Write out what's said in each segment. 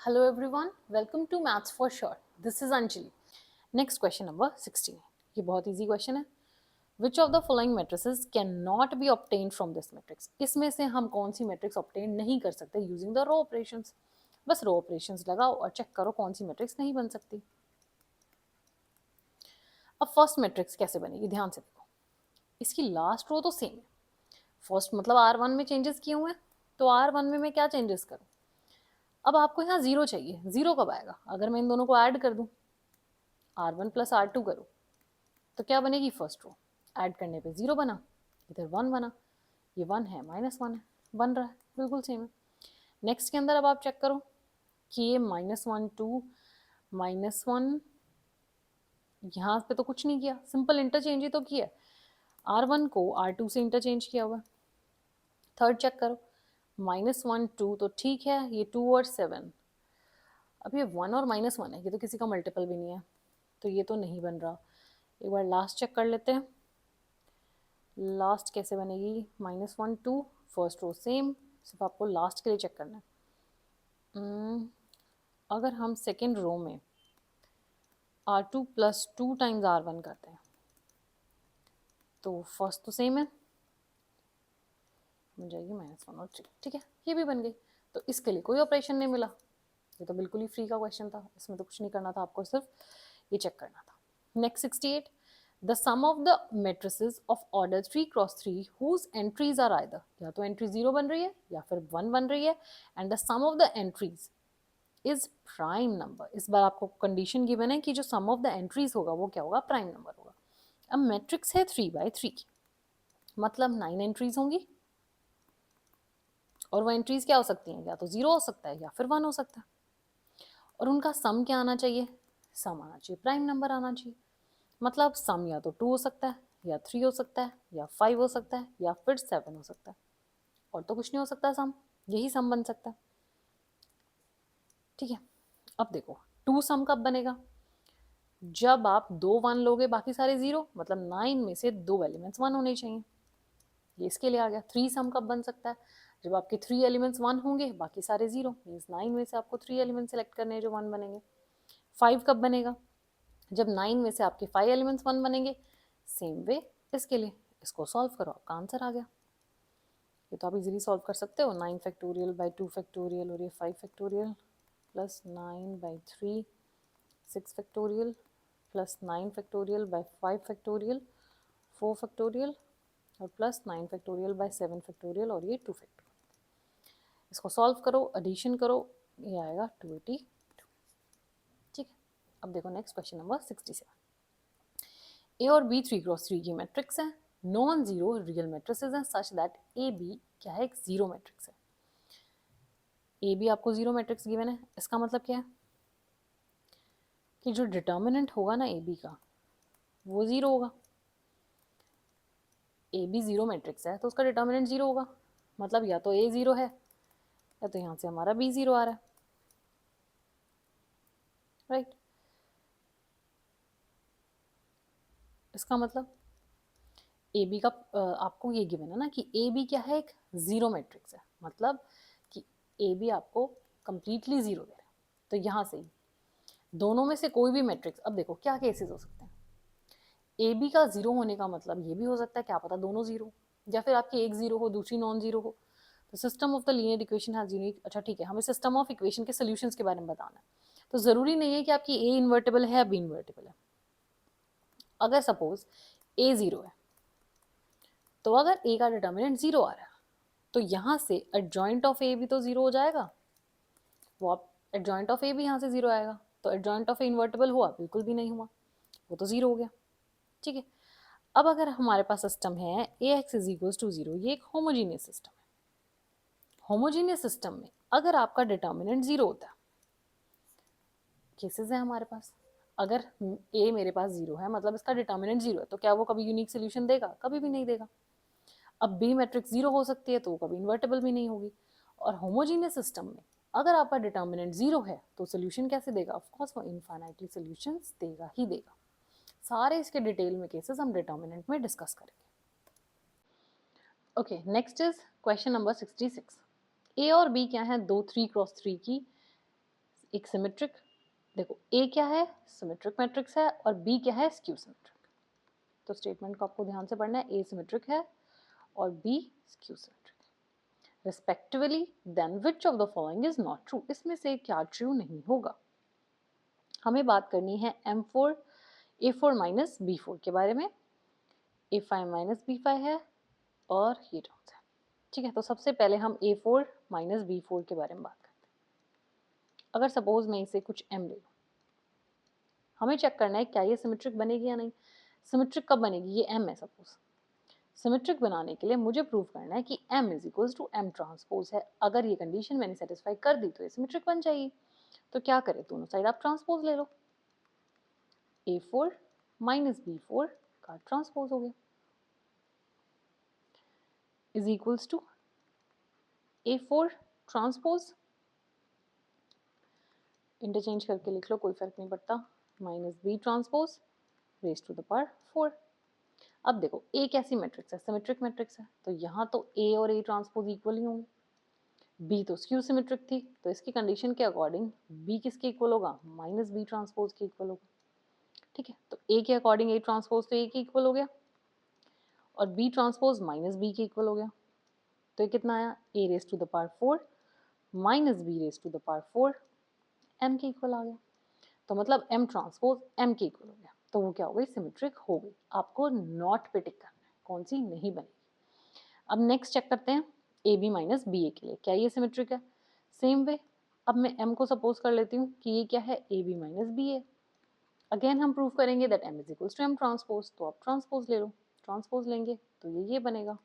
Hello everyone, welcome to Maths for Short. This is Anjali. Next question number 16. ये बहुत easy question है. Which of the following matrices cannot be obtained from this matrix? इसमें से हम कौन सी matrix obtain नहीं कर सकते using the row operations? बस row operations लगाओ और check करो कौन सी matrix नहीं बन सकती. अब first matrix कैसे बनेगी ध्यान से देखो. इसकी last row तो same है. First मतलब R1 में changes किए हुए हैं, तो R1 में मैं क्या changes करूँ? अब आपको यहाँ 0 चाहिए. 0 कब आएगा? अगर मैं इन दोनों को ऐड कर दूं, R1 प्लस R2 करूँ तो क्या बनेगी फर्स्ट रो. ऐड करने पे 0 बना, इधर 1 बना, ये 1 है -1 है, बन रहा है बिल्कुल सेम है. नेक्स्ट के अंदर अब आप चेक करो कि ये -1 2 -1, यहाँ पे तो कुछ नहीं किया, सिंपल इंटरचेंज ही तो किया. R1 को R2 से इंटरचेंज किया हुआ. थर्ड चेक करो, -1 2 तो ठीक है, ये 2 और 7. अब ये 1 और -1 है, ये तो किसी का मल्टीपल भी नहीं है, तो ये तो नहीं बन रहा. एक बार लास्ट चेक कर लेते हैं. लास्ट कैसे बनेगी? -1 2, फर्स्ट रो सेम, सिर्फ आपको लास्ट के लिए चेक करना है. अगर हम सेकेंड रो में R2 प्लस 2 टाइम्स R1 करते हैं तो फर्स्ट तो सेम है, बन जाएगी -1 और 3. ठीक है, ये भी बन गई. तो इसके लिए कोई ऑपरेशन नहीं मिला. ये तो बिल्कुल ही फ्री का क्वेश्चन था, इसमें तो कुछ नहीं करना था, आपको सिर्फ ये चेक करना था. Next 68. The sum of the matrices of order 3 cross 3 whose entries are either, या तो एंट्री 0 बन रही है या फिर 1 बन रही है, and the sum of the entries is prime number. इस बार आपको कंडीशन गिवन है कि जो sum of the entries होगा वो क्या होगा? प्राइम नंबर होगा. अब मैट्रिक्स है 3/3 की, मतलब 9 एंट्रीज होंगी, और वो एंट्रीज क्या हो सकती हैं? या तो 0 हो सकता है या फिर 1 हो सकता है, और उनका सम क्या आना चाहिए? सम आना चाहिए, प्राइम नंबर आना चाहिए. मतलब सम या तो 2 हो सकता है, या 3 हो सकता है, या 5 हो सकता है, या फिर 7 हो सकता है, और तो कुछ नहीं हो सकता सम, यही सम बन सकता है. ठीक है, अब देखो 2 सम कब बनेगा? जब आप 2 1 लोगे, बाकी सारे 0, मतलब 9 में से 2 एलिमेंट्स 1 होने चाहिए. ये इसके लिए आ गया. 3 सम कब बन सकता है? जब आपके 3 एलिमेंट्स 1 होंगे, बाकी सारे 0, मीन्स 9 में से आपको 3 एलिमेंट्स सेलेक्ट करने हैं जो 1 बनेंगे. 5 कब बनेगा? जब 9 में से आपके 5 एलिमेंट्स 1 बनेंगे. सेम वे इसके लिए, इसको सॉल्व करो, आपका आंसर आ गया. ये तो आप इजीली सॉल्व कर सकते हो. 9 फैक्टोरियल बाई 2 फैक्टोरियल और ये 5 factorial plus 9/3 6 factorial plus 9 factorial by 5 factorial 4 factorial और प्लस 9 फैक्टोरियल बाई 7 फैक्टोरियल और ये 2 फैक्टोरियल. इसको सॉल्व करो, एडिशन करो, ये आएगा 282. ठीक है, अब देखो नेक्स्ट क्वेश्चन नंबर 67. ए और बी 3 क्रॉस 3 की मैट्रिक्स है, नॉन जीरो रियल मैट्रिसेस हैं सच दैट ए बी क्या है? एक जीरो मैट्रिक्स है. ए बी आपको जीरो मैट्रिक्स गिवन है. इसका मतलब क्या है कि जो डिटर्मिनेंट होगा ना ए बी का, वो जीरो होगा. ए बी जीरो मैट्रिक्स है तो उसका डिटर्मिनेंट जीरो होगा, मतलब या तो ए जीरो है या तो यहाँ से हमारा बी जीरो आ रहा है. राइट, इसका मतलब ए बी का आपको ये गिवन है ना कि ए बी क्या है? एक जीरो मैट्रिक्स है, मतलब कि ए बी आपको कंप्लीटली जीरो दे रहा है. तो यहाँ से ही दोनों में से कोई भी मैट्रिक्स, अब देखो क्या केसेस हो सकते हैं. ए बी का जीरो होने का मतलब ये भी हो सकता है, क्या पता दोनों जीरो, या फिर आपकी एक जीरो हो दूसरी नॉन जीरो हो. तो system of the linear equation has unique. अच्छा ठीक है, हमें सिस्टम ऑफ इक्वेशन के सोल्यूशंस के बारे में बताना है. तो जरूरी नहीं है कि आपकी ए इन्वर्टेबल है या बी इन्वर्टेबल है. अगर सपोज ए जीरो है, तो अगर ए का डिटर्मिनेंट जीरो आ रहा है तो यहाँ से एडजॉइंट ऑफ ए भी तो जीरो हो जाएगा. वो आप एडजॉइंट ऑफ ए भी यहाँ से जीरो आएगा, तो एडजॉइंट ऑफ ए इन्वर्टेबल हुआ? बिल्कुल भी नहीं हुआ, वो तो जीरो हो गया. ठीक है, अब अगर हमारे पास सिस्टम है A X is equals to zero, ये एक होमोजीनियस सिस्टम है. होमोजीनियस सिस्टम में अगर आपका डिटर्मिनेंट जीरो होता है, केसेस है हमारे पास, अगर ए मेरे पास जीरो है मतलब इसका डिटर्मिनेंट जीरो है, तो क्या वो कभी यूनिक सोल्यूशन देगा? कभी भी नहीं देगा. अब बी मैट्रिक्स जीरो हो सकती है तो वो कभी इन्वर्टेबल भी नहीं होगी. और होमोजीनियस सिस्टम में अगर आपका डिटर्मिनेंट जीरो है तो सोल्यूशन कैसे देगा? ऑफकोर्स वो इनफाइनाइटली सोल्यूशंस देगा ही देगा. सारे इसके डिटेल में केसेस हम डिटर्मिनेंट में डिस्कस करेंगे. Okay, next is question number 66. ए और बी क्या है? दो 3 क्रॉस 3 की एक सिमेट्रिक, देखो ए क्या है, सिमेट्रिक मैट्रिक्स है, और बी क्या है, स्क्यू सिमेट्रिक। तो स्टेटमेंट को आपको ध्यान से पढ़ना है, ए सिमेट्रिक है और B skew symmetric respectively, then which of the following is not true, इसमें से क्या ट्रू नहीं होगा। हमें बात करनी है M4 A4 माइनस B4 के बारे में, A5 माइनस B5 है और ये टर्म्स है। ठीक है, तो सबसे पहले हम A4 माइनस B4 के बारे में बात करते हैं। अगर सपोज मैं इसे कुछ M ले लूँ, हमें चेक करना है क्या ये सिमेट्रिक बनेगी या नहीं। सिमेट्रिक कब बनेगी, ये M है सपोज। सिमेट्रिक बनाने के लिए मुझे प्रूव करना है कि M is equals to M transpose है। अगर ये कंडीशन मैंने सेटिस्फाई कर दी तो ये सिमेट्रिक बन जाएगी। तो क्या करें, दोनों साइड आप ट्रांसपोज ले लो। A4 माइनस B4 का ट्रांसपोज हो गया is equals to A4 transpose, interchange करके लिख लो, कोई फर्क नहीं पड़ता, minus B transpose raise to the power 4। अब देखो ए कैसी मैट्रिक्स है, सिमेट्रिक मैट्रिक्स है, तो यहाँ तो ए और ए ट्रांसपोज इक्वल ही होंगे। बी तो स्क्यू सिमेट्रिक थी, तो इसकी कंडीशन के अकॉर्डिंग बी किसके इक्वल होगा, माइनस बी ट्रांसपोज के इक्वल होगा। ठीक है, तो ए के अकॉर्डिंग ए ट्रांसपोज तो ए के इक्वल हो गया और बी ट्रांसपोज माइनस बी के इक्वल हो गया। तो ये कितना आया, A raise to the power 4 minus B raise to the power 4 M के इक्वल आ गया। तो मतलब एम ट्रांसपोज एम के इक्वल हो गया, तो वो क्या हो गई, सिमेट्रिक हो गई। आपको नॉट पे टिक करना है, कौन सी नहीं बनेगी। अब नेक्स्ट चेक करते हैं ए बी माइनस बी ए के लिए, क्या ये सिमेट्रिक है। सेम वे, अब मैं m को सपोज कर लेती हूँ कि ये क्या है, A B minus B A. Again हम प्रूव करेंगे that m is equals to m transpose, तो आप ट्रांसपोज ले लो, ट्रांसपोज लेंगे तो ये बनेगा।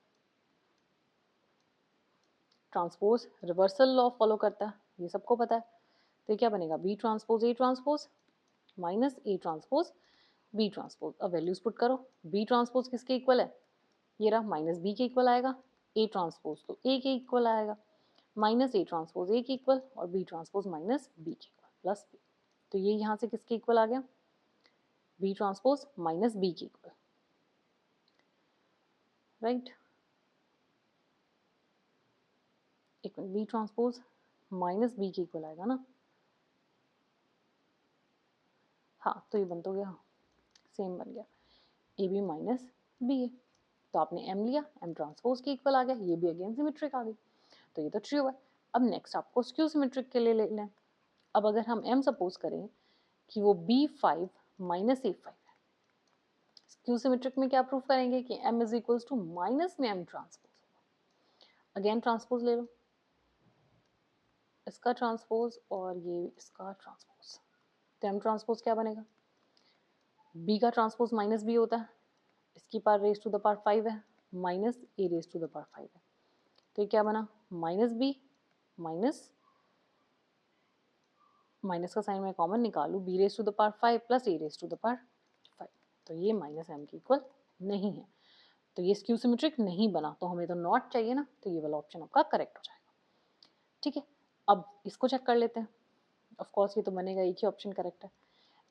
ट्रांसपोज रिवर्सल लॉ फॉलो करता है, ये सबको पता है। तो ये क्या बनेगा, B transpose A transpose minus A transpose B transpose. अब वैल्यूज पुट करो, बी ट्रांसपोज किसके इक्वल है, ये रहा, माइनस बी के इक्वल आएगा। ए ट्रांसपोज तो ए के इक्वल आएगा, माइनस ए ट्रांसपोज ए के इक्वल और बी ट्रांसपोज माइनस बी के इक्वल प्लस बी। तो ये यहाँ से किसके इक्वल आ गया, बी ट्रांसपोज माइनस बी के इक्वल, राइट। एक minute, B transpose minus B के इक्वल आएगा ना, हाँ तो ये बन तो गया, सेम बन गया, ए बी माइनस बी ए। तो आपने m लिया, m ट्रांसपोज के इक्वल आ गया, ये भी अगेन सिमेट्रिक आ गई, तो ये तो ट्रू है। अब नेक्स्ट आपको स्क्यू सिमेट्रिक के लिए ले लें। अब अगर हम m सपोज करें कि वो B5 माइनस A5 है, स्क्यू सिमेट्रिक में क्या प्रूव करेंगे कि m is equals to minus में m ट्रांसपोज। अगेन ट्रांसपोज ले लो, इसका ट्रांसपोज और ये इसका ट्रांसपोज, तो m ट्रांसपोज क्या बनेगा, b का ट्रांसपोज माइनस b होता है, इसकी power raise to the power 5 है, minus a raise to the power 5 है, तो ये क्या बना, माइनस b माइनस, माइनस का साइन मैं कॉमन निकालू, b raise to the power 5 plus a raise to the power 5, तो ये माइनस m के इक्वल नहीं है, तो ये स्क्यू सिमेट्रिक नहीं बना, तो हमें तो नॉट चाहिए ना, तो ये वाला ऑप्शन आपका करेक्ट हो जाएगा। ठीक है, अब इसको चेक कर लेते हैं। ऑफ कोर्स ये तो बनेगा, एक ही ऑप्शन करेक्ट है।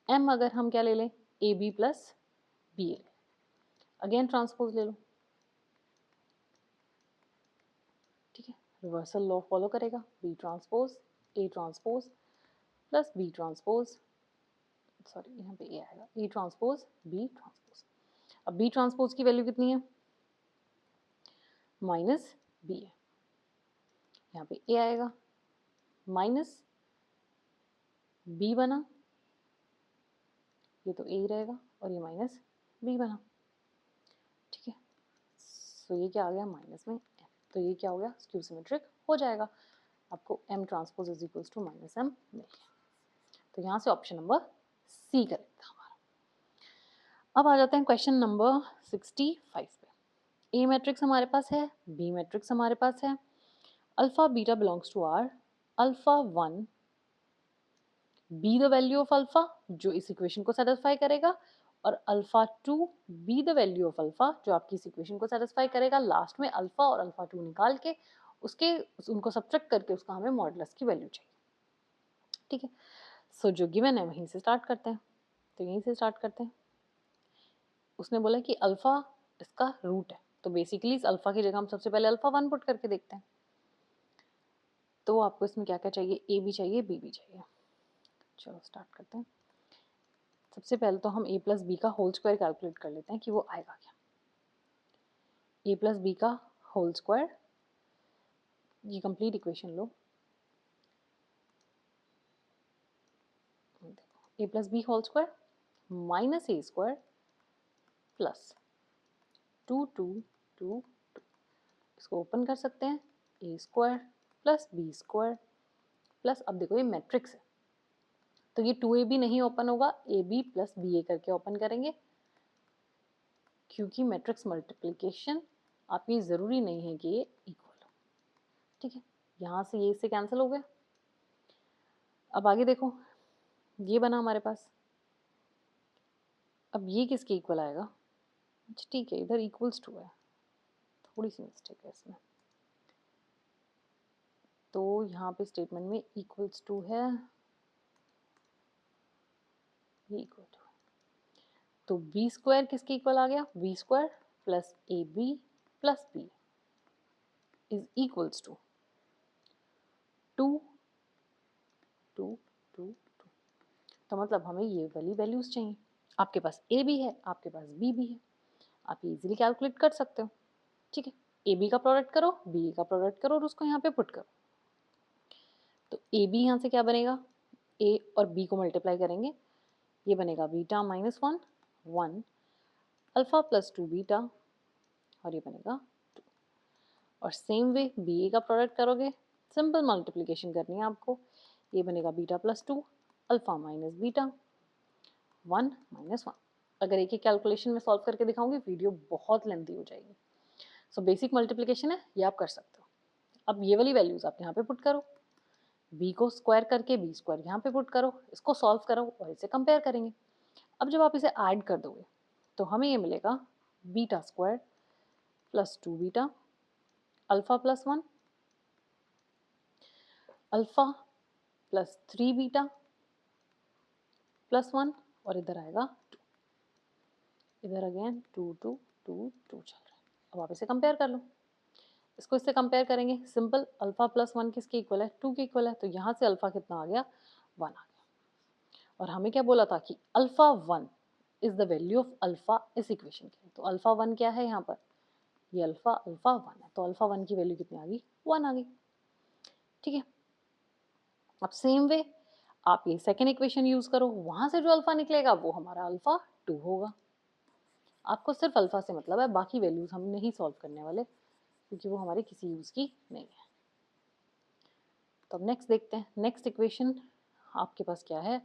m अगर हम क्या ले लें, A B plus B A, again transpose ले लो, ठीक है, रिवर्सल लॉ फॉलो करेगा, B transpose A transpose plus B transpose, sorry यहाँ पे ए आएगा, ए ट्रांसपोज बी ट्रांसपोज। अब बी ट्रांसपोज की वैल्यू कितनी है, माइनस बी है, यहाँ पे ए आएगा, माइनस बी बना, ये तो ए ही रहेगा और ये माइनस बी बना। ठीक है, सो ये क्या आ गया, माइनस में m, तो ये क्या हो गया, स्क्यू सिमेट्रिक हो जाएगा। आपको m transpose is equals to minus m मिल गया, तो यहाँ से ऑप्शन नंबर सी करेक्ट था हमारा। अब आ जाते हैं क्वेश्चन नंबर 65 पे। ए मैट्रिक्स हमारे पास है, बी मैट्रिक्स हमारे पास है, alpha beta belongs to R, alpha 1 be the value of alpha जो इस इक्वेशन को सेटिस्फाई करेगा, और alpha 2 be the value of alpha जो आपकी इस इक्वेशन को सेटिस्फाई करेगा। लास्ट में अल्फा और अल्फा 2 निकाल के उसके उनको सब्ट्रैक्ट करके उसका हमें मॉडुलस की वैल्यू चाहिए। ठीक है, सो जो गिवन है वहीं से स्टार्ट करते हैं, तो यहीं से स्टार्ट करते हैं। उसने बोला कि अल्फा इसका रूट है, तो बेसिकली इस अल्फा की जगह हम सबसे पहले अल्फा 1 पुट करके देखते हैं। तो आपको इसमें क्या क्या चाहिए, ए भी चाहिए बी भी चाहिए। चलो स्टार्ट करते हैं। सबसे पहले तो हम a प्लस बी का होल स्क्वायर कैलकुलेट कर लेते हैं कि वो आएगा क्या। a प्लस बी का होल स्क्वायर, ये कंप्लीट इक्वेशन लो। देखो a plus B whole square minus A square plus 2 इसको ओपन कर सकते हैं, A square plus B square plus, अब देखो ये मैट्रिक्स है तो ये 2ab नहीं ओपन होगा, ab प्लस ba करके ओपन करेंगे, क्योंकि मैट्रिक्स मल्टीप्लिकेशन आपकी ज़रूरी नहीं है कि ये इक्वल हो। ठीक है, यहाँ से ये इससे कैंसिल हो गया। अब आगे देखो, ये बना हमारे पास, अब ये किसके इक्वल आएगा। अच्छा ठीक है, इधर इक्वल्स टू है, थोड़ी सी मिस्टेक है इसमें, तो यहाँ पे स्टेटमेंट में इक्वल्स टू है, ये इक्वल टू, तो बी स्क्वायर किसके इक्वल आ गया, B square plus A B plus B is equals to 2 2 2 2। तो मतलब हमें ये वाली वैल्यूज चाहिए। आपके पास ए भी है, आपके पास बी भी है, आप इजीली कैलकुलेट कर सकते हो। ठीक है, ए बी का प्रोडक्ट करो, बी का प्रोडक्ट करो और उसको यहाँ पे पुट करो। तो ए बी यहाँ से क्या बनेगा, ए और बी को मल्टीप्लाई करेंगे, ये बनेगा beta minus 1 1 alpha plus 2 beta, और ये बनेगा 2। और सेम वे बी ए का प्रोडक्ट करोगे, सिंपल मल्टीप्लिकेशन करनी है आपको, ये बनेगा beta plus 2 alpha minus beta 1 minus 1। अगर एक एक कैलकुलेशन में सॉल्व करके दिखाऊंगी वीडियो बहुत लेंथी हो जाएगी। सो बेसिक मल्टीप्लिकेशन है, ये आप कर सकते हो। अब ये वाली वैल्यूज आप यहाँ पे पुट करो, b को स्क्वायर करके b स्क्वायर यहाँ पे पुट करो, इसको सॉल्व करो और इसे कंपेयर करेंगे। अब जब आप इसे ऐड कर दोगे तो हमें ये मिलेगा beta square plus 2 beta alpha plus 1 alpha plus 3 beta plus 1, और इधर आएगा 2, इधर अगेन 2 2 2 2 चल रहा है। अब आप इसे कंपेयर कर लो, इसको इससे कंपेयर करेंगे, सिंपल अल्फा प्लस 1 किसके इक्वल है, 2 के इक्वल है, तो यहाँ से अल्फा कितना आ गया, 1 आ गया। और हमें क्या बोला था कि alpha 1 is the value of alpha इस इक्वेशन के, तो अल्फा 1 क्या है यहाँ पर, ये अल्फा 1 है, तो अल्फा 1 की वैल्यू कितनी आ गई, 1 आ गई। ठीक है, अब सेम वे आप ये सेकेंड इक्वेशन यूज करो, वहां से जो अल्फा निकलेगा वो हमारा अल्फा 2 होगा। आपको सिर्फ अल्फा से मतलब है, बाकी वैल्यूज हम नहीं सॉल्व करने वाले क्योंकि वो हमारे किसी यूज की नहीं है। तो अब नेक्स्ट देखते हैं, नेक्स्ट इक्वेशन आपके पास क्या है।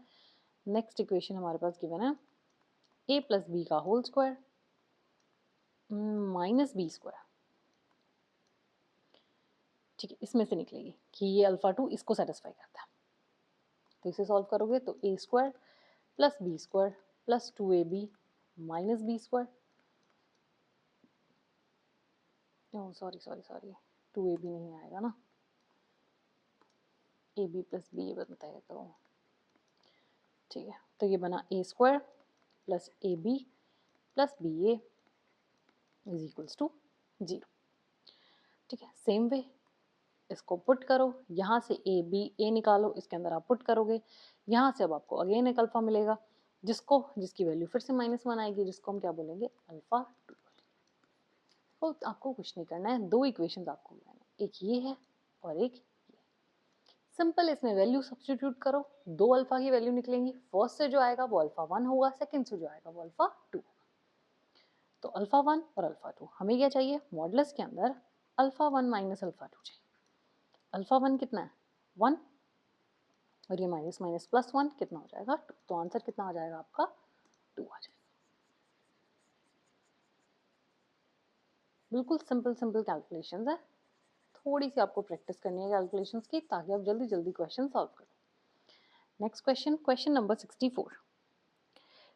नेक्स्ट इक्वेशन हमारे पास गिवन है a प्लस बी का whole square minus B square. ठीक है, इसमें से निकलेगी कि ये अल्फा 2 इसको सेटिस्फाई करता है, तो इसे सॉल्व करोगे तो a square plus B square plus 2ab minus B square, oh sorry sorry sorry 2ab नहीं आएगा ना, A B plus B A बनता है तो ठीक है, तो ये बना a square plus A B plus B A is equals to 0। ठीक है, सेम वे इसको पुट करो, यहाँ से ए बी ए निकालो, इसके अंदर आप पुट करोगे, यहाँ से अब आपको अगेन एक अल्फा मिलेगा जिसकी वैल्यू फिर से -1 आएगी, जिसको हम क्या बोलेंगे, अल्फा 2। तो आपको कुछ नहीं करना है, दो इक्वेशंस आपको बनाना है, एक ये है और एक ये। सिंपल इसमें वैल्यू सब्स्टिट्यूट करो, दो अल्फा की वैल्यू निकलेंगी, फर्स्ट से जो आएगा वो अल्फा 1 होगा, सेकंड से जो आएगा वो अल्फा 2। तो अल्फा 1 और अल्फा 2 हमें क्या चाहिए, मॉडुलस के अंदर अल्फा 1 माइनस अल्फा 2 चाहिए। अल्फा 1 कितना है, 1, और ये माइनस माइनस प्लस 1 कितना हो जाएगा, 2। तो आंसर कितना आ जाएगा आपका, 2 आ जाएगा। बिल्कुल सिंपल सिंपल कैलकुलेशंस है, थोड़ी सी आपको प्रैक्टिस करनी है कैलकुलेशंस की ताकि आप जल्दी जल्दी क्वेश्चन सॉल्व करो। Next question, question number 64।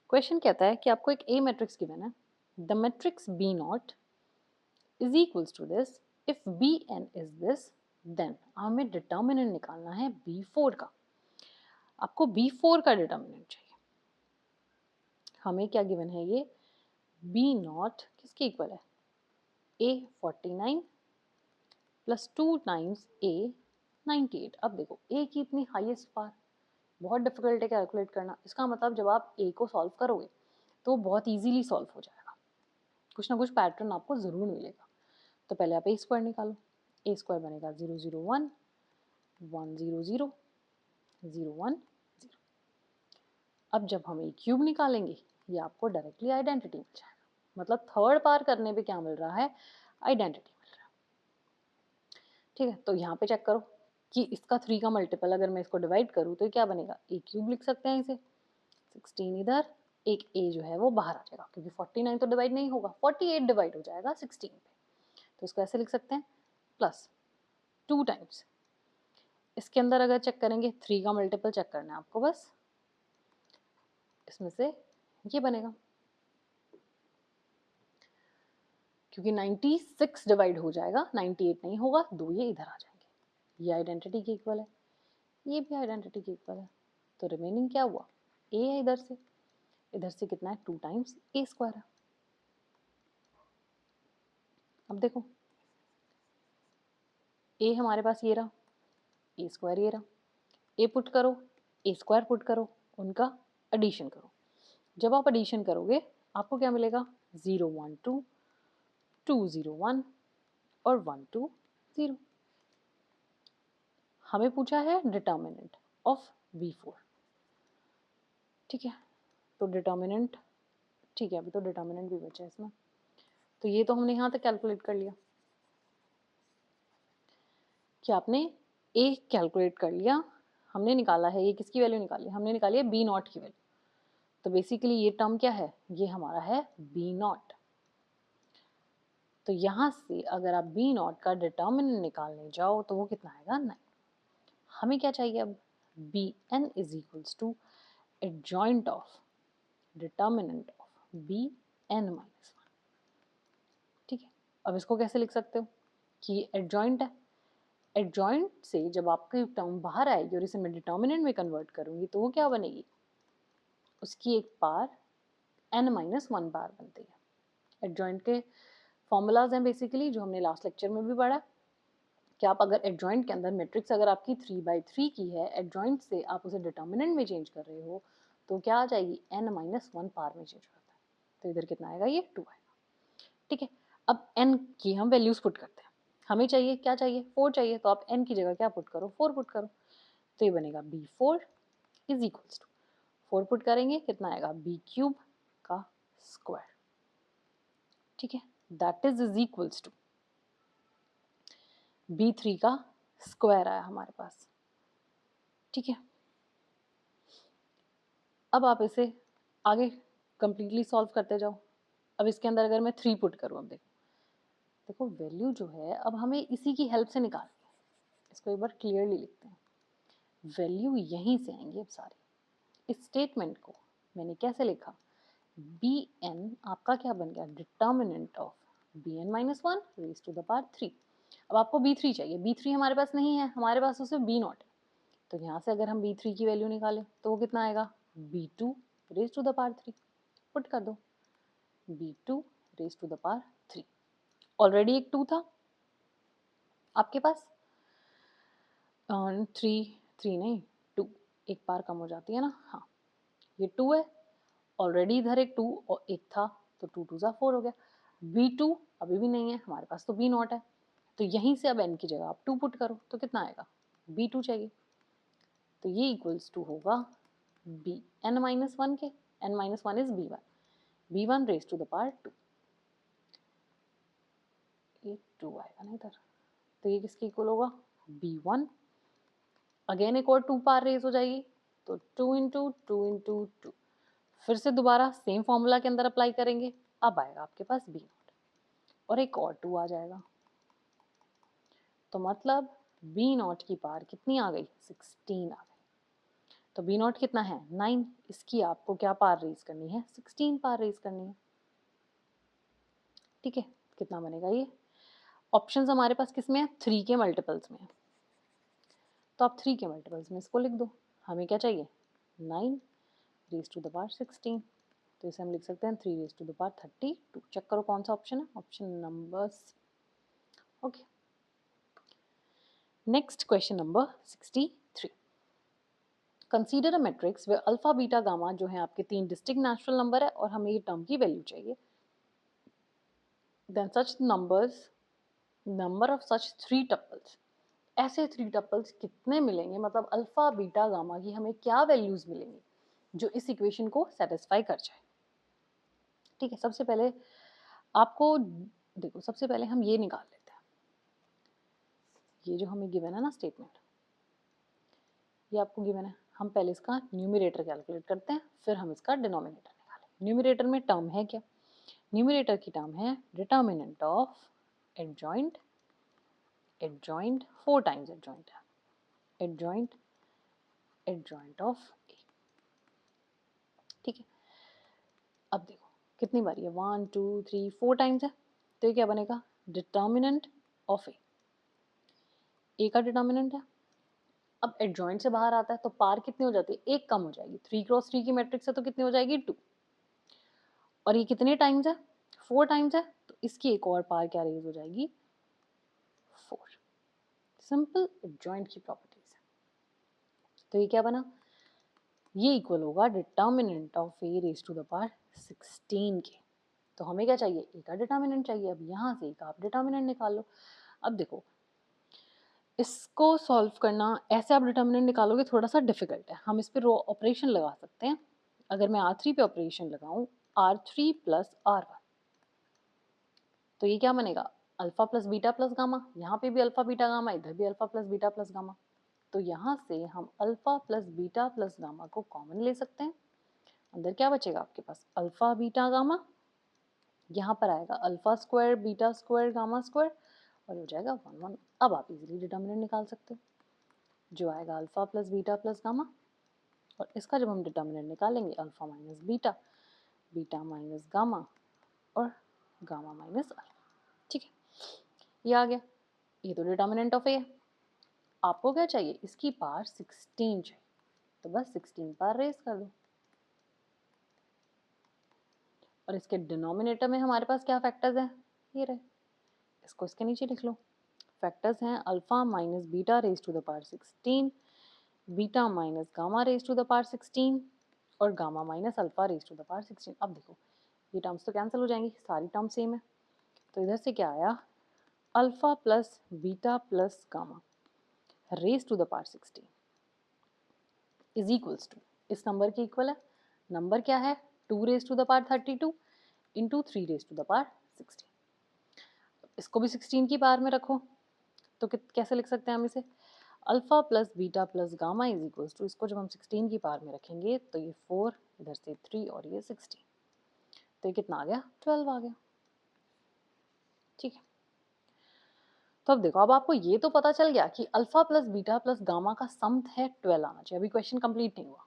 Question कहता है कि आपको एक ए मैट्रिक्स गिवन है, the matrix B not is equals to this if B N is this, then हमें डिटर्मिनेंट निकालना है B4 का। आपको B4 का डिटर्मिनेंट चाहिए। हमें क्या गिवन है, ये बी नॉट किसके इक्वल है, ए 49 प्लस 2 टाइम्स ए 98। अब देखो ए की इतनी हाईएस्ट पार, बहुत डिफिकल्ट है कैलकुलेट करना। इसका मतलब जब आप ए को सॉल्व करोगे तो बहुत ईजीली सॉल्व हो जाएगा, कुछ ना कुछ पैटर्न आपको ज़रूर मिलेगा। तो पहले आप ए स्क्वायर निकालो, ए स्क्वायर बनेगा 0 0 1 1 0 0 0 1 0। अब जब हम ए क्यूब निकालेंगे ये आपको डायरेक्टली आइडेंटिटी मिल जाएगा, मतलब थर्ड पार करने पे क्या मिल रहा है, आइडेंटिटी मिल रहा है। ठीक है, तो यहाँ पे चेक करो कि इसका 3 का मल्टीपल अगर मैं इसको डिवाइड करूँ तो ये क्या बनेगा, ए क्यूब लिख सकते हैं इसे, 16 इधर, एक ए जो है वो बाहर आ जाएगा क्योंकि 49 तो डिवाइड नहीं होगा, 48 डिवाइड हो जाएगा 16 पे, तो इसको ऐसे लिख सकते हैं प्लस 2 टाइम्स। इसके अंदर अगर चेक करेंगे 3 का मल्टीपल चेक करना है आपको, बस इसमें से ये बनेगा, क्योंकि 96 डिवाइड हो जाएगा, 98 नहीं होगा, दो ये इधर आ जाएंगे, ये आइडेंटिटी के इक्वल है, ये भी आइडेंटिटी के इक्वल है। तो रिमेनिंग क्या हुआ, ए है इधर से कितना है, 2 टाइम्स ए स्क्वायर है। अब देखो ए हमारे पास ये रहा, ए स्क्वायर ये रहा, ए पुट करो, ए स्क्वायर पुट करो, उनका एडिशन करो। जब आप एडिशन करोगे आपको क्या मिलेगा, 0 1 2 2 0 1 और 1 2 0। हमें पूछा है डिटर्मिनेंट ऑफ V4। ठीक है, तो डिटर्मिनेंट, ठीक है अभी तो डिटर्मिनेंट भी बचा है इसमें, तो ये तो हमने यहाँ तक कैलकुलेट कर लिया कि आपने ए कैलकुलेट कर लिया, हमने निकाला है ये किसकी वैल्यू निकाली, हमने निकाली है बी नॉट की वैल्यू। तो बेसिकली ये टर्म क्या है, ये हमारा है बी नॉट। तो यहाँ से अगर आप बी नॉट का डिटर्मिनेंट निकालने जाओ तो वो कितना आएगा, 9। हमें क्या चाहिए अब, B N is equals to adjoint of determinant of B N minus 1। ठीक है, अब इसको कैसे लिख सकते हो कि एडजॉइंट है, एडजॉइंट से जब आपकी टर्म बाहर आएगी और इसे मैं डिटर्मिनेंट में कन्वर्ट करूंगी तो वो क्या बनेगी, उसकी एक पार n माइनस 1 पार बनती है। एडजॉइंट के फॉर्मूलाज हैं बेसिकली जो हमने लास्ट लेक्चर में भी पढ़ा कि आप अगर एडजॉइंट के अंदर मैट्रिक्स अगर आपकी 3/3 की है, एडजॉइंट से आप उसे डिटर्मिनेंट में चेंज कर रहे हो तो क्या आ जाएगी, n माइनस 1 पार में चेंज होता है, तो इधर कितना आएगा, ये 2 आएगा। ठीक है, अब n की हम वैल्यूज पुट करते हैं, हमें चाहिए क्या चाहिए, 4 चाहिए, तो आप n की जगह क्या पुट करो, 4 पुट करो, तो ये बनेगा b4 is equals to 4 put करेंगे कितना आएगा, b क्यूब का स्क्वायर। ठीक है, that is equals to b3 का स्क्वायर आया हमारे पास। ठीक है, अब आप इसे आगे कंप्लीटली सॉल्व करते जाओ। अब इसके अंदर अगर मैं 3 पुट करूँ, अब देखो वैल्यू जो है अब हमें इसी की हेल्प से निकालनी है, इसको एक बार क्लियरली लिखते हैं, वैल्यू यहीं से आएंगी अब सारी। इस स्टेटमेंट को मैंने कैसे लिखा, बी एन आपका क्या बन गया, determinant of B N minus 1 raise to the power 3। अब आपको b3 चाहिए, b3 हमारे पास नहीं है, हमारे पास उसे b नॉट है, तो यहाँ से अगर हम b3 की वैल्यू निकालें तो वो कितना आएगा, b2 raise to the power 3, put कर दो, b2 raise to the power 3। Already एक 2 था आपके पास, 3 नहीं 2, एक बार कम हो जाती है ना, हाँ ये 2 है, ऑलरेडी इधर एक 2 और एक था, तो 2 2 जा 4 हो गया। b2 अभी भी नहीं है हमारे पास, तो b नॉट है, तो यहीं से अब n की जगह आप 2 पुट करो तो कितना आएगा, b2 चाहिए, तो ये इक्वल्स टू होगा b n माइनस 1 के, n माइनस 1 is b1 raise to the power 2, ये 2 आएगा ना इधर, तो ये किसके इक्वल होगा, b1, अगेन एक और 2 पार रेज हो जाएगी, तो 2 इंटू 2 इंटू 2, फिर से दोबारा सेम फॉर्मूला के अंदर अप्लाई करेंगे, अब आएगा आपके पास b नॉट और एक और 2 आ जाएगा, तो मतलब b नॉट की पार कितनी आ गई, 16 आ गई। तो b नॉट कितना है, 9, इसकी आपको क्या पार रेज करनी है, 16 पार रेज करनी है। ठीक है, कितना बनेगा ये, ऑप्शंस हमारे पास किस में है, 3 के मल्टीपल्स में है, तो आप 3 के मल्टीपल्स में इसको लिख दो, हमें क्या चाहिए, 9 रेज टू द पावर 16, तो इसे हम लिख सकते हैं 3 raise to the power 32। Check करो कौन सा ऑप्शन है, option number C. Okay, next question number 63। Consider a matrix where alpha beta gamma जो है आपके 3 डिस्टिंक्ट नेचुरल नंबर है और हमें ये टर्म की वैल्यू चाहिए। Then such numbers, number of such 3 tuples, ऐसे 3 टपल्स कितने मिलेंगे, मतलब अल्फा बीटा गामा की हमें क्या वैल्यूज मिलेंगी जो इस इक्वेशन को सेटिस्फाई कर जाए। ठीक है, सबसे पहले आपको देखो, सबसे पहले हम ये निकाल लेते हैं, ये जो हमें गिवन है ना स्टेटमेंट, ये आपको गिवन है। हम पहले इसका न्यूमरेटर कैलकुलेट करते हैं, फिर हम इसका डिनोमिनेटर निकालें। न्यूमरेटर में टर्म है क्या? न्यूमरेटर की टर्म है determinant of adjoint, adjoint 4 times adjoint है, एडजॉइंट, एडजॉइंट ऑफ ए। ठीक है, अब देखो कितनी बारी है, 1 2 3 4 टाइम्स है, तो ये क्या बनेगा, डिटर्मिनेंट ऑफ ए। ए का डिटर्मिनेंट है। अब एडजॉइंट से बाहर आता है तो पार कितनी हो जाती है, एक कम हो जाएगी। 3x3 की मैट्रिक्स है तो कितनी हो जाएगी, 2। और ये कितने टाइम्स है, 4 टाइम्स है, तो इसकी एक और पार क्या रेज हो जाएगी, 4। सिंपल एडजॉइंट की प्रॉपर्टीज है। तो ये क्या बना, ये इक्वल होगा determinant of A raise to the power 16 के। तो हमें क्या चाहिए, ए का डिटर्मिनेंट चाहिए। अब यहाँ से ए का आप डिटर्मिनेंट निकाल लो। अब देखो इसको सॉल्व करना, ऐसे आप डिटर्मिनेंट निकालोगे थोड़ा सा डिफिकल्ट है, हम इस पर रो ऑपरेशन लगा सकते हैं। अगर मैं R3 पे ऑपरेशन लगाऊं, R3 प्लस R1, तो ये क्या बनेगा, alpha plus beta plus gamma. यहाँ पे भी अल्फा बीटा गामा, इधर भी alpha plus beta plus gamma. तो यहाँ से हम alpha plus beta plus gamma को कॉमन ले सकते हैं। अंदर क्या बचेगा आपके पास, अल्फा बीटा गामा, यहाँ पर आएगा alpha square beta square gamma square, और हो जाएगा 1 1। अब आप इजीली डिटर्मिनेंट निकाल सकते हो, जो आएगा alpha plus beta plus gamma, और इसका जब हम डिटर्मिनेंट निकालेंगे alpha minus beta, beta minus gamma, और गामा माइनस अल्फा। ठीक है, ये आ गया, ये तो डिटर्मिनेंट ऑफ ए है। आपको क्या चाहिए, इसकी पावर 16 चाहिए, तो बस 16 पावर रेज कर दो। और इसके डिनोमिनेटर में हमारे पास क्या फैक्टर्स हैं, ये रहे, इसको इसके नीचे लिख लो। फैक्टर्स हैं alpha minus beta raise to the power 16, beta minus gamma raise to the power 16, और gamma minus alpha raise to the power 16। अब देखो ये टर्म्स तो कैंसिल हो जाएंगी, सारी टर्म सेम है। तो इधर से क्या आया, alpha plus beta plus gamma raise to the power 16 is equals to, इस नंबर के इक्वल है। नंबर क्या है, 2 raise to the power 32 into 3 raise to the power 16। इसको भी 16 की पावर में रखो, तो कैसे लिख सकते हैं हम इसे, alpha plus beta plus gamma is equals to, इसको जब हम 16 की पावर में रखेंगे तो ये 4, इधर से 3 और ये 16, तो ये कितना आ गया, 12 आ गया। ठीक है, तो अब देखो, अब आपको ये तो पता चल गया कि alpha plus beta plus gamma का सम है 12 आना चाहिए। अभी क्वेश्चन कंप्लीट नहीं हुआ,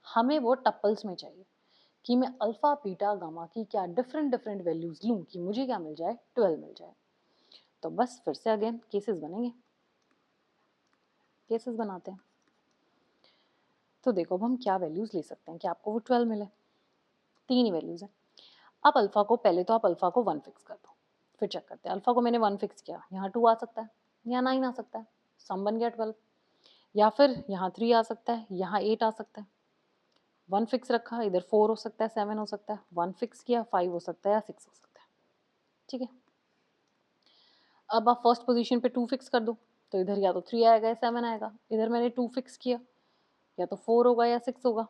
हमें वो टप्पल्स में चाहिए कि मैं अल्फा बीटा गामा की क्या डिफरेंट डिफरेंट वैल्यूज लूँ कि मुझे क्या मिल जाए, 12 मिल जाए। तो बस फिर से अगेन केसेस बनेंगे, केसेस बनाते हैं। तो देखो अब हम क्या वैल्यूज ले सकते हैं कि आपको वो 12 मिले, 3 ही वैल्यूज है। आप अल्फा को, पहले तो आप अल्फा को 1 फिक्स कर दो, फिर चेक करते हैं। अल्फा को मैंने 1 फिक्स किया, यहाँ 2 आ सकता है, यहाँ 9 आ सकता है, सम बन गया 12। या फिर यहाँ 3 आ सकता है, यहाँ 8 आ सकता है। 1 फिक्स रखा, इधर 4 हो सकता है, 7 हो सकता है। 1 फिक्स किया, 5 हो सकता है या 6 हो सकता है। ठीक है, अब आप फर्स्ट पोजीशन पे 2 फिक्स कर दो, तो इधर या तो 3 आएगा या 7 आएगा। इधर मैंने 2 फिक्स किया, या तो 4 होगा या 6 होगा।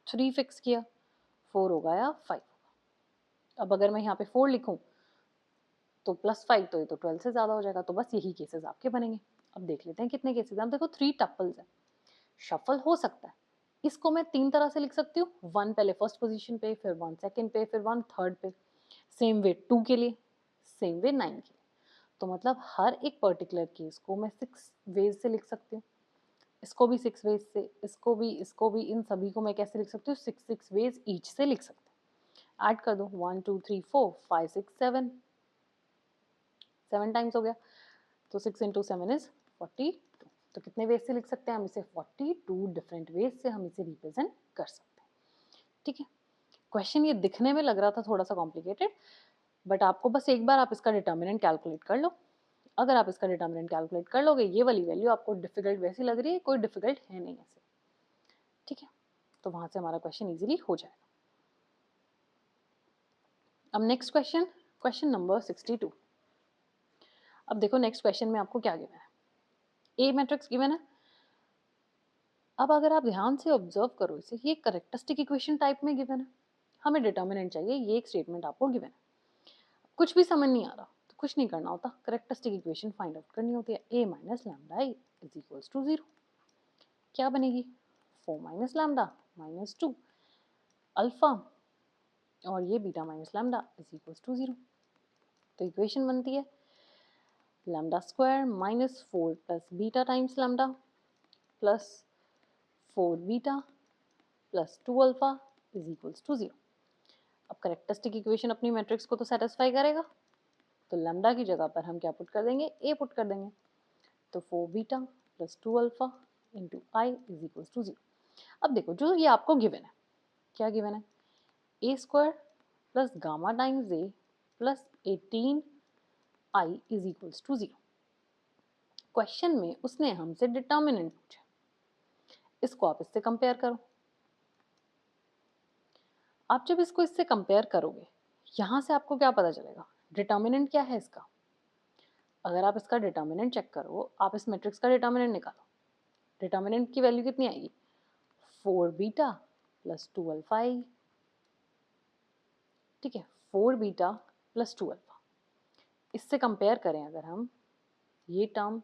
3 फिक्स किया, 4 होगा या 5 होगा। अब अगर मैं यहाँ पे 4 लिखूँ तो +5, तो ये तो 12 से ज़्यादा हो जाएगा। तो बस यही केसेस आपके बनेंगे। अब देख लेते हैं कितने केसेस हैं। अब देखो 3 टप्पल्स हैं, शफल हो सकता है। इसको मैं 3 तरह से लिख सकती हूँ, 1 पहले फर्स्ट पोजीशन पे, फिर 1 सेकंड पे, फिर 1 थर्ड पे। सेम वे 2 के लिए, सेम वे 9 के लिए। तो मतलब हर एक पर्टिकुलर केस को मैं 6 वेज से लिख सकती हूँ। इसको भी 6 वेज से, इसको भी, इन सभी को मैं कैसे लिख सकती हूँ, 6 वेज ईच से लिख सकते हैं। ऐड कर दो, 1 2 3 4 5 6 7, 7 टाइम्स हो गया। तो 6 इंटू 7 इज 42। तो कितने वेज से लिख सकते हैं हम इसे, 42 डिफरेंट वेज से हम इसे रिप्रेजेंट कर सकते हैं। ठीक है, क्वेश्चन ये दिखने में लग रहा था थोड़ा सा कॉम्प्लिकेटेड, बट आपको बस एक बार आप इसका डिटर्मिनेंट कैलकुलेट कर लो। अगर आप इसका डिटर्मिनेंट कैलकुलेट कर लोगे, ये वाली वैल्यू आपको डिफिकल्ट वैसी लग रही है, कोई डिफिकल्ट है नहीं ऐसे। ठीक है, तो वहां से हमारा क्वेश्चन इजीली हो जाएगा। अब नेक्स्ट क्वेश्चन, क्वेश्चन नंबर 62। अब देखो नेक्स्ट क्वेश्चन में आपको क्या गिवन है, ए मैट्रिक्स गिवन है। अब अगर आप ध्यान से ऑब्जर्व करो इसे, ये करेक्टरिस्टिक इक्वेशन टाइप में गिवन है, हमें डिटर्मिनेंट चाहिए, ये एक स्टेटमेंट आपको गिवन है। कुछ भी समझ नहीं आ रहा तो कुछ नहीं करना होता, करेक्टरिस्टिक इक्वेशन फाइंड आउट करनी होती है। a minus lambda is equals to 0, क्या बनेगी 4 माइनस लैम्डा माइनस 2 अल्फा, और ये beta minus lambda is equals to 0। तो इक्वेशन बनती है lambda square minus 4 plus beta times lambda plus 4 beta plus 2 alpha is equals to 0। अब characteristic equation अपनी matrix को तो सेटिस्फाई करेगा, तो लैम्डा की जगह पर हम क्या पुट कर देंगे, a पुट कर देंगे। तो 4 beta plus 2 alpha into I is equals to 0। अब देखो जो ये आपको गिवन है, क्या गिवन है, A square plus gamma times A plus 18 I is equals to 0। Question में उसने हमसे डिटर्मिनेंट पूछा, इसको आप इससे कंपेयर करो। आप जब इसको इससे कंपेयर करोगे, यहां से आपको क्या पता चलेगा, डिटर्मिनेंट क्या है इसका। अगर आप इसका डिटर्मिनेंट चेक करो, आप इस मैट्रिक्स का डिटर्मिनेंट निकालो, डिटर्मिनेंट की वैल्यू कितनी आएगी, 4 बीटा प्लस 2 अल्फा आएगी। ठीक है, 4 बीटा प्लस 2 अल्फा, इससे कंपेयर करें अगर हम ये टर्म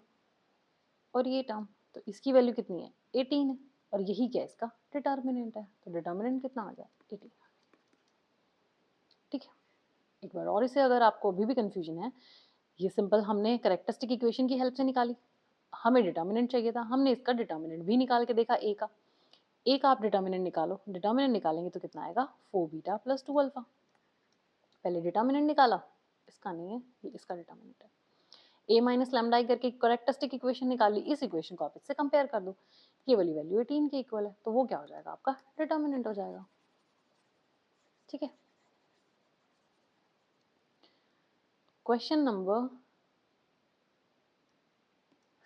और ये टर्म, तो इसकी वैल्यू कितनी है 18 है, और यही क्या इसका डिटर्मिनेंट है, तो डिटर्मिनेंट कितना आ जाए 18। ठीक है, एक बार और इसे, अगर आपको अभी भी कंफ्यूजन है, ये सिंपल हमने करेक्टरिस्टिक इक्वेशन की हेल्प से निकाली, हमें डिटर्मिनेंट चाहिए था, हमने इसका डिटर्मिनेंट भी निकाल के देखा, ए का आप डिटर्मिनेंट निकालो, डिटर्मिनेंट निकालेंगे तो कितना आएगा 4 बीटा प्लस 2 अल्फा। पहले डिटर्मिनेंट निकाला, इसका नहीं है, ये इसका डिटर्मिनेंट है। a माइनस लैम्डा करके करेक्टरिस्टिक इक्वेशन निकाली, इस इक्वेशन को आप इससे कंपेयर कर दो, ये वाली वैल्यू 18 के इक्वल है, तो वो क्या हो जाएगा आपका डिटर्मिनेंट हो जाएगा। ठीक है, क्वेश्चन नंबर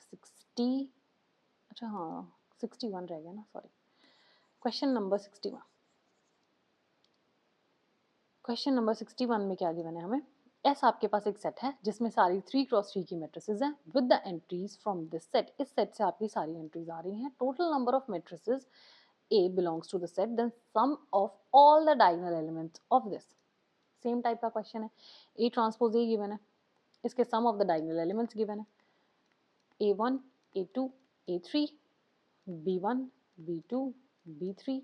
60, अच्छा हाँ 61 रह गया ना, sorry, question number 61। Question number 61 में क्या गिवन है हमें, ऐसा आपके पास एक सेट है जिसमें सारी 3x3 की मैट्रिसेस हैं with the entries from this set, इस सेट से आपकी सारी एंट्रीज आ रही हैं, total number of matrices A belongs to the set, then sum of all the diagonal elements of this। Same type का क्वेश्चन है, A ट्रांसपोज A गिवन है, इसके sum of the diagonal elements given है, A1 A2 A3 B1 B2 B3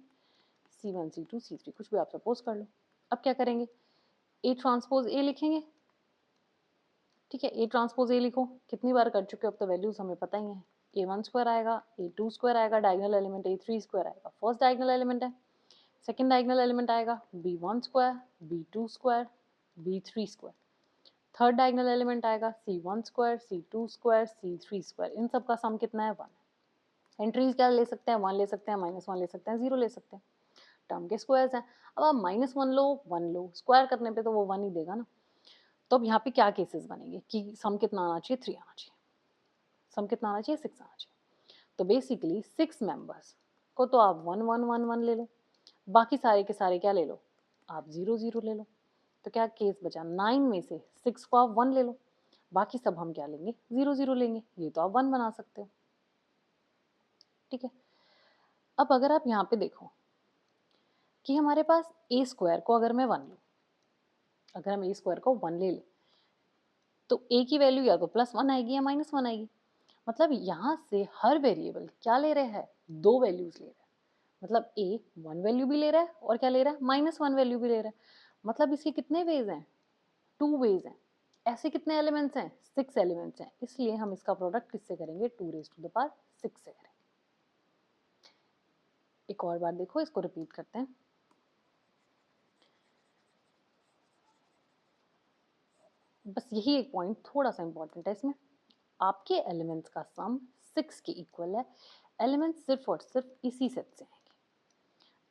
C1 C2 C3, कुछ भी आप suppose कर लो। अब क्या करेंगे, A ट्रांसपोज A लिखेंगे। ठीक है, A ट्रांसपोज A लिखो, कितनी बार कर चुके हो अब तो वैल्यूज हमें पता ही है, A1 स्क्वायर आएगा, A2 स्क्वायर आएगा, डायगोनल एलिमेंट A3 स्क्वायर आएगा, फर्स्ट डायगोनल एलिमेंट है, सेकेंड डायगोनल एलिमेंट आएगा B1 square, B2 square, B3 square, third diagonal element आएगा C1 square, C2 square, C3 square, इन सब का सम कितना है 1। एंट्रीज क्या ले सकते हैं, 1 ले सकते हैं, -1 ले सकते हैं, 0 ले सकते हैं, टर्म के स्क्वायर्स हैं। अब आप -1 लो 1 लो, स्क्वायर करने पे तो वो 1 ही देगा ना। तो अब यहाँ पे क्या केसेस बनेंगे कि सम कितना आना चाहिए, 3 आना चाहिए, सम कितना आना चाहिए 6 आना चाहिए। तो बेसिकली 6 मेंबर्स को तो आप 1 1 1 1 ले लो, बाकी सारे के सारे क्या ले लो, आप 0 0 ले लो। तो क्या केस बचा, 9 में से 6 को आप 1 ले लो, बाकी सब हम क्या लेंगे 0 0 लेंगे, ये तो आप 1 बना सकते हो। ठीक है, अब अगर आप यहाँ पे देखो कि हमारे पास ए स्क्वायर को अगर मैं 1 लूँ, अगर हम ए स्क्वायर को 1 ले लें तो ए की वैल्यू या तो +1 आएगी या -1 आएगी। मतलब यहाँ से हर वेरिएबल क्या ले रहे हैं, 2 वैल्यूज ले रहे हैं। मतलब ए 1 वैल्यू भी ले रहा है और क्या ले रहा है -1 वैल्यू भी ले रहा है। मतलब इसके कितने वेज हैं, 2 वेज हैं। ऐसे कितने एलिमेंट्स हैं, 6 एलिमेंट्स हैं, इसलिए हम इसका प्रोडक्ट किससे करेंगे 2⁻6 से करेंगे। एक और बार देखो, इसको रिपीट करते हैं। बस यही एक पॉइंट थोड़ा सा इंपॉर्टेंट है इसमें, आपके एलिमेंट्स का सम 6 के इक्वल है, एलिमेंट्स सिर्फ और सिर्फ इसी सेट से आएंगे।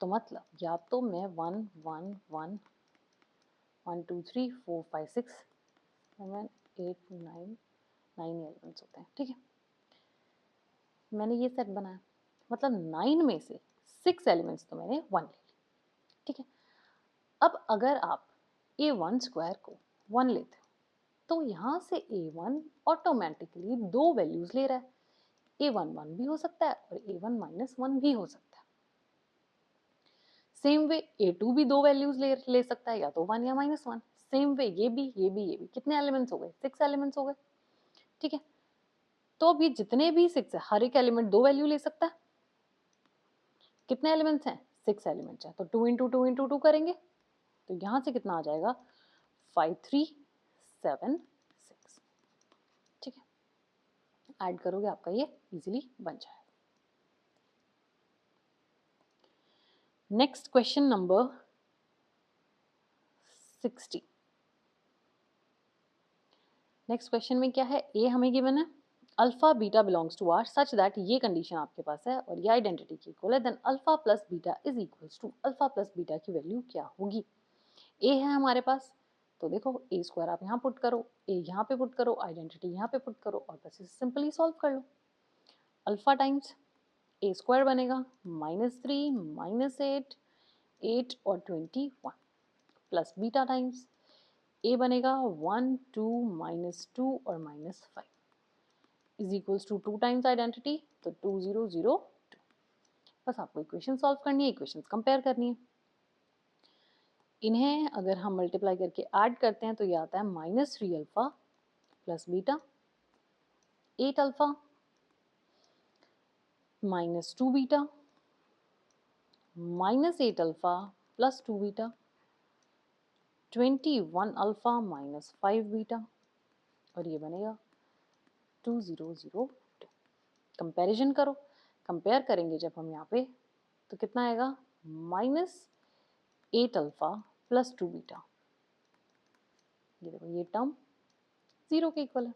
तो मतलब या तो मैं 1 1 1 1 2 3 4 5 6 7 8 9 9 एलिमेंट्स होते हैं। ठीक है, मैंने ये सेट बनाया, मतलब 9 में से 6 एलिमेंट्स तो मैंने 1 ले ली, ठीक है। अब अगर आप A1 स्क्वायर को 1 लेते हो तो यहाँ से A1 ऑटोमेटिकली 2 वैल्यूज ले रहा है। A1 1 भी हो सकता है और A1 माइनस 1 भी हो सकता है। सेम वे A2 भी 2 वैल्यूज ले सकता है, या तो 1 या माइनस 1। सेम वे ये भी। कितने एलिमेंट्स हो गए? 6 एलिमेंट्स हो गए, ठीक है। तो अब ये जितने भी 6 है, हर एक एलिमेंट 2 वैल्यू ले सकता है। कितने एलिमेंट्स हैं? 6 एलिमेंट्स हैं, तो 2 इंटू 2 इंटू 2 करेंगे तो यहाँ से कितना आ जाएगा? 5 3 7 6, ठीक है। ऐड करोगे आपका ये इजीली बन जाएगा। Next question number 60। Next question में क्या है? ए हमें गिवन है, alpha beta belongs to R such that, ये कंडीशन आपके पास है और ये आइडेंटिटी की इक्वल है, then alpha plus beta is equals to, alpha plus beta की वैल्यू क्या होगी? ए है हमारे पास, तो देखो ए स्क्वायर आप यहाँ पुट करो, ए यहाँ पे पुट करो, आइडेंटिटी यहाँ पे पुट करो और बस इसे सिंपली सॉल्व कर लो। अल्फा टाइम्स ए स्क्वायर बनेगा -3 -8 8 और 21 प्लस बीटा टाइम्स ए बनेगा 1 2 -2 और -5 is equals to 2 times identity, तो 2 0 0 2। बस आपको इक्वेशन सॉल्व करनी है, इक्वेशंस कंपेयर करनी है। इन्हें अगर हम मल्टीप्लाई करके ऐड करते हैं तो ये आता है -3 alpha plus beta, 8 alpha -2 beta, -8 alpha plus 2 beta, 21 alpha -5 beta और ये बनेगा 2 0 0 2। कंपैरिजन करो, कंपेयर करेंगे जब हम यहाँ पे तो कितना आएगा? -8 अल्फा प्लस 2 बीटा, ये देखो ये टर्म 0 के इक्वल है।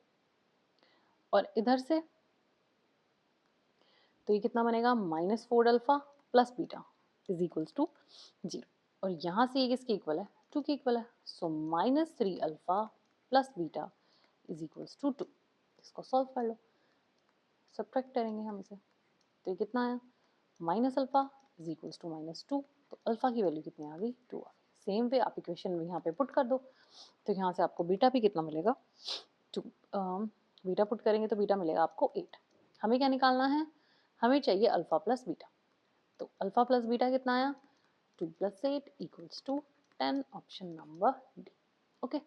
और इधर से तो ये कितना बनेगा? -4 alpha plus beta is equals to 0, और यहाँ से ये किसके इक्वल है? 2 के इक्वल है। So -3 alpha plus beta is equals to 2। इसको सॉल्व कर लो, सब्ट्रैक्ट करेंगे हम इसे, तो ये कितना आया? Minus alpha is equals to -2, तो अल्फा की वैल्यू कितनी आ गई? 2 आ गई। सेम वे आप इक्वेशन में यहाँ पे पुट कर दो, तो यहाँ से आपको बीटा भी कितना मिलेगा? 2। बीटा पुट करेंगे तो बीटा मिलेगा आपको 8। हमें क्या निकालना है? हमें चाहिए अल्फा प्लस बीटा, तो अल्फा प्लस बीटा कितना आया? 2 + 8 = 10, ऑप्शन नंबर डी। ओके।